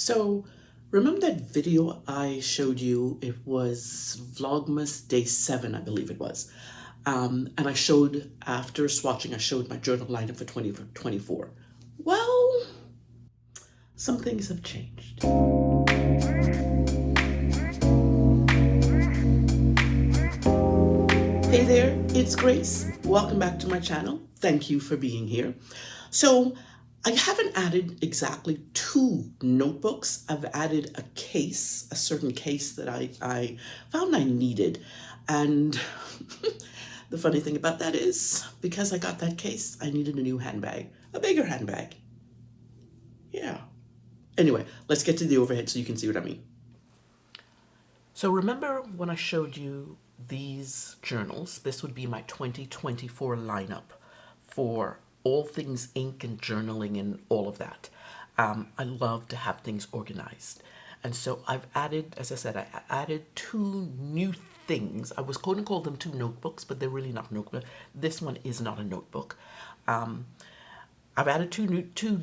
So, remember that video I showed you? It was Vlogmas Day 7, I believe it was. And I showed, after swatching, I showed my journal lineup for 2024. Well, some things have changed. Hey there, it's Grace. Welcome back to my channel. Thank you for being here. So, I haven't added exactly 2 notebooks. I've added a case, a certain case that I found I needed. And the funny thing about that is, because I got that case, I needed a new handbag, a bigger handbag. Yeah. Anyway, let's get to the overhead so you can see what I mean. So remember when I showed you these journals? This would be my 2024 lineup for all things ink and journaling and all of that. I love to have things organized. And so I've added, as I said, I added 2 new things. I was going to call them 2 notebooks, but they're really not notebooks. This one is not a notebook. I've added two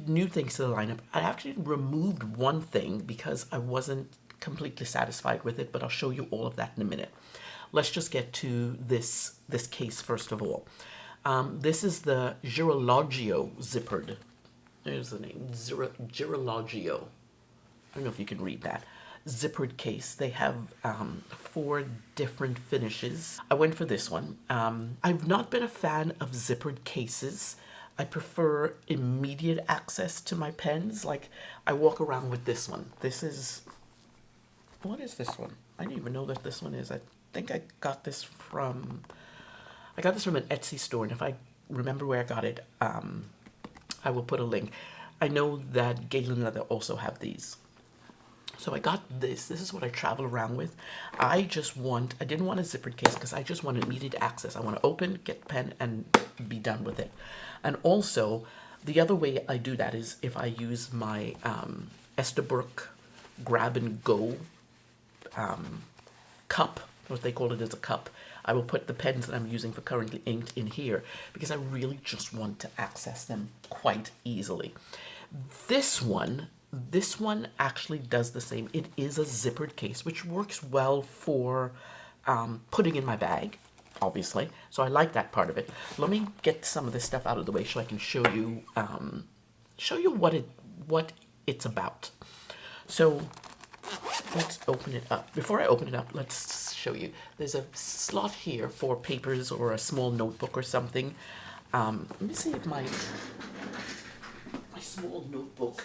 new things to the lineup. I actually removed one thing because I wasn't completely satisfied with it, but I'll show you all of that in a minute. Let's just get to this case first of all. This is the Girologio zippered. There's the name, Girologio. I don't know if you can read that. Zippered case. They have 4 different finishes. I went for this one. I've not been a fan of zippered cases. I prefer immediate access to my pens. Like, I walk around with this one. This is, what is this one? I didn't even know that this one is. I think I got this from an Etsy store, and if I remember where I got it, I will put a link. I know that Galen Leather also have these. So I got this. This is what I travel around with. I didn't want a zippered case because I just want immediate access. I want to open, get the pen, and be done with it. And also, the other way I do that is if I use my Esterbrook grab and go cup, what they call it as a cup. I will put the pens that I'm using for currently inked in here because I really just want to access them quite easily. This one actually does the same. It is a zippered case, which works well for putting in my bag, obviously. So I like that part of it. Let me get some of this stuff out of the way so I can show you what it's about. So let's open it up. Before I open it up, let's show you. There's a slot here for papers or a small notebook or something. Let me see if my small notebook.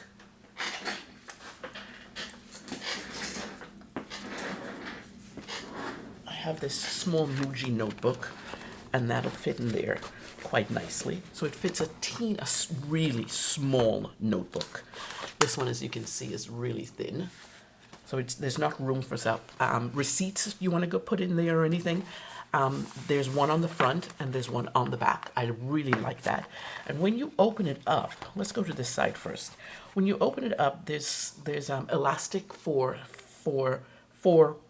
I have this small Muji notebook, and that'll fit in there quite nicely. So it fits a really small notebook. This one, as you can see, is really thin. So there's not room for receipts you want to go put in there or anything. There's one on the front and there's one on the back. I really like that. And when you open it up, let's go to this side first. When you open it up, there's elastic for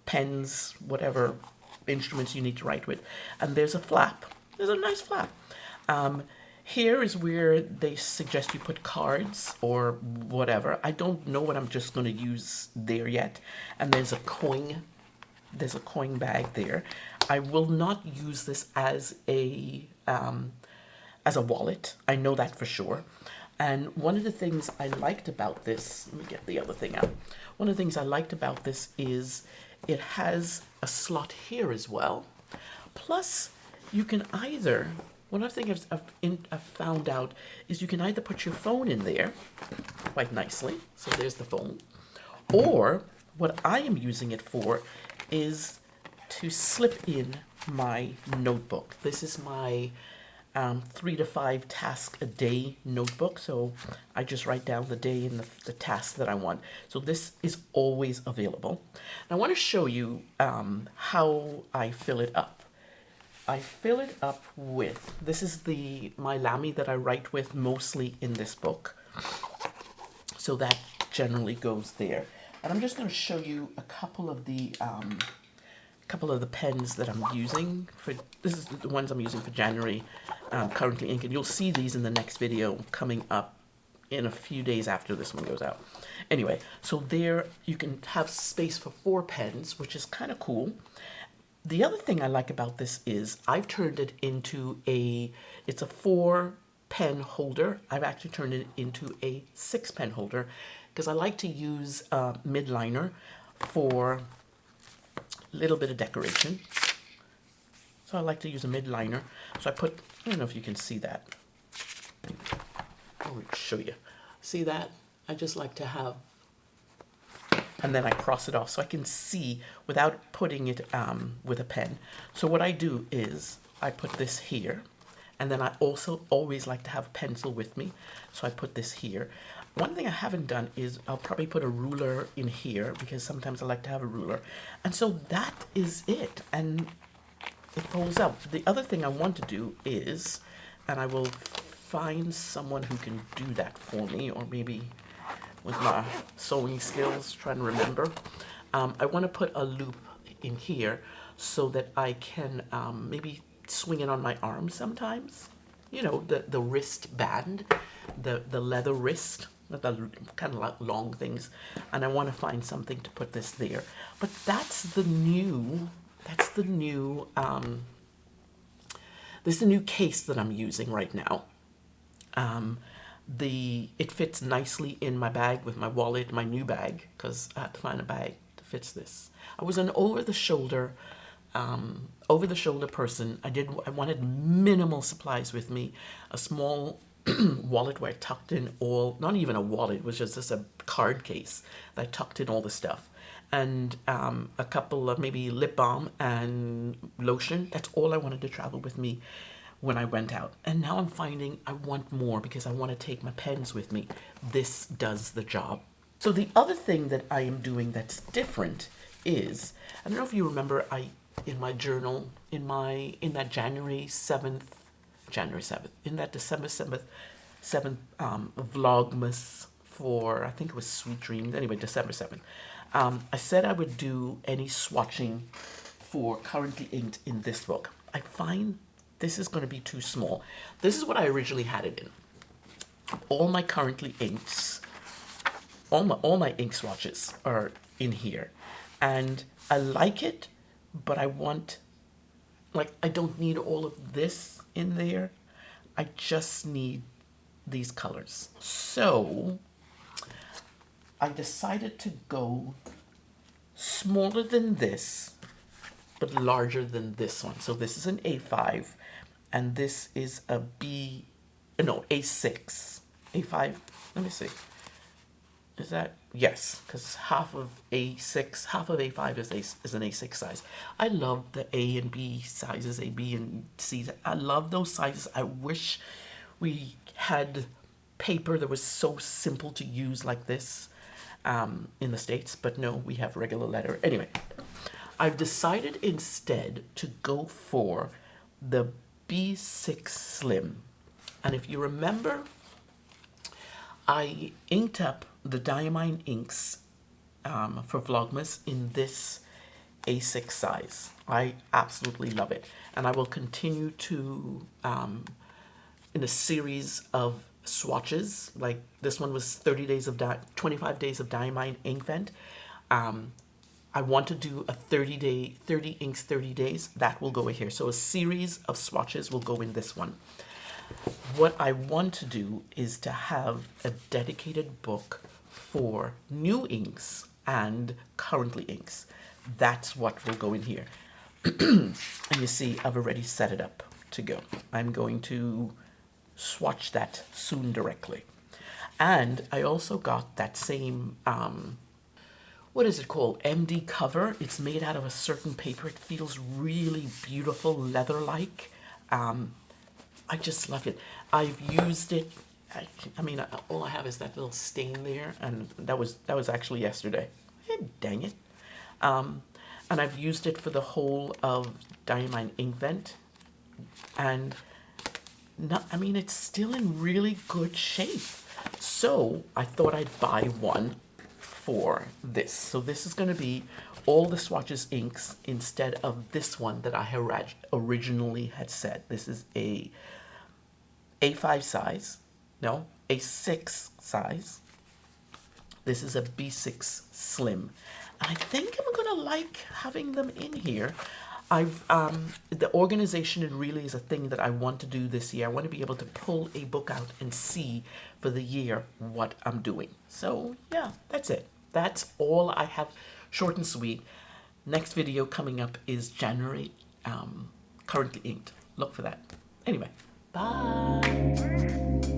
pens, whatever instruments you need to write with, and there's a flap. There's a nice flap. Here is where they suggest you put cards or whatever. I don't know what I'm just going to use there yet. And there's a coin bag there. I will not use this as a wallet. I know that for sure. And one of the things I liked about this, let me get the other thing out. One of the things I liked about this is it has a slot here as well. Plus, you can either, one other thing I've found out is you can either put your phone in there quite nicely. So there's the phone. Or what I am using it for is to slip in my notebook. This is my 3 to 5 task a day notebook. So I just write down the day and the task that I want. So this is always available. And I want to show you how I fill it up. I fill it up with, this is my Lamy that I write with mostly in this book. So that generally goes there. And I'm just going to show you a couple of the pens that I'm using for, this is the ones I'm using for January, currently inking. You'll see these in the next video coming up in a few days after this one goes out. Anyway, so there you can have space for 4 pens, which is kind of cool. The other thing I like about this is I've turned it into it's a 4 pen holder. I've actually turned it into a 6 pen holder because I like to use midliner for a little bit of decoration. So I like to use a midliner. So I put, I don't know if you can see that. I'll show you. See that? I just like to have, and then I cross it off so I can see without putting it with a pen. So what I do is I put this here, and then I also always like to have a pencil with me. So I put this here. One thing I haven't done is I'll probably put a ruler in here because sometimes I like to have a ruler. And so that is it. And it folds up. The other thing I want to do is, and I will find someone who can do that for me, or maybe with my sewing skills, trying to remember. I want to put a loop in here so that I can maybe swing it on my arm sometimes. You know, the wrist band, the leather wrist, the kind of like long things. And I want to find something to put this there. But that's the new this is the new case that I'm using right now. It fits nicely in my bag with my wallet, my new bag, because I had to find a bag that fits this. I was an over-the-shoulder person. I wanted minimal supplies with me, a small wallet where I tucked in not even a wallet, it was just a card case that I tucked in all the stuff. And a couple of maybe lip balm and lotion. That's all I wanted to travel with me when I went out. And now I'm finding I want more because I want to take my pens with me. This does the job. So the other thing that I am doing that's different is, I don't know if you remember, in my journal, in that in that December 7th Vlogmas for, I think it was Sweet Dreams, anyway, December 7th. I said I would do any swatching for currently inked in this book. I find this is going to be too small. This is what I originally had it in. All my currently inks, all my ink swatches are in here. And I like it, but I don't need all of this in there. I just need these colors. So I decided to go smaller than this, but larger than this one. So this is an A5, and this is a A6. A5, let me see. Is that? Yes, because half of A5 is an A6 size. I love the A and B sizes, A, B, and C. I love those sizes. I wish we had paper that was so simple to use like this. In the States, but no, we have regular letter. Anyway, I've decided instead to go for the B6 Slim. And if you remember, I inked up the Diamine inks for Vlogmas in this A6 size. I absolutely love it. And I will continue to, in a series of swatches, like this one was 25 days of Diamine ink vent. I want to do a 30 inks 30 days. That will go in here. So a series of swatches will go in this one. What I want to do is to have a dedicated book for new inks and currently inks. That's what will go in here. And you see, I've already set it up to go. I'm going to swatch that soon directly. And I also got that same, what is it called? MD cover. It's made out of a certain paper. It feels really beautiful, leather-like. I just love it. I've used it. I mean, all I have is that little stain there, and that was actually yesterday. Dang it. And I've used it for the whole of Diamine ink vent, and it's still in really good shape. So I thought I'd buy one for this. So this is going to be all the swatches inks instead of this one that I originally had said. This is a A5 size. No, a 6 size. This is a B6 Slim. And I think I'm gonna like having them in here. The organization, it really is a thing that I want to do this year. I want to be able to pull a book out and see for the year what I'm doing. So yeah, that's it. That's all I have, short and sweet. Next video coming up is January, currently inked. Look for that. Anyway, bye.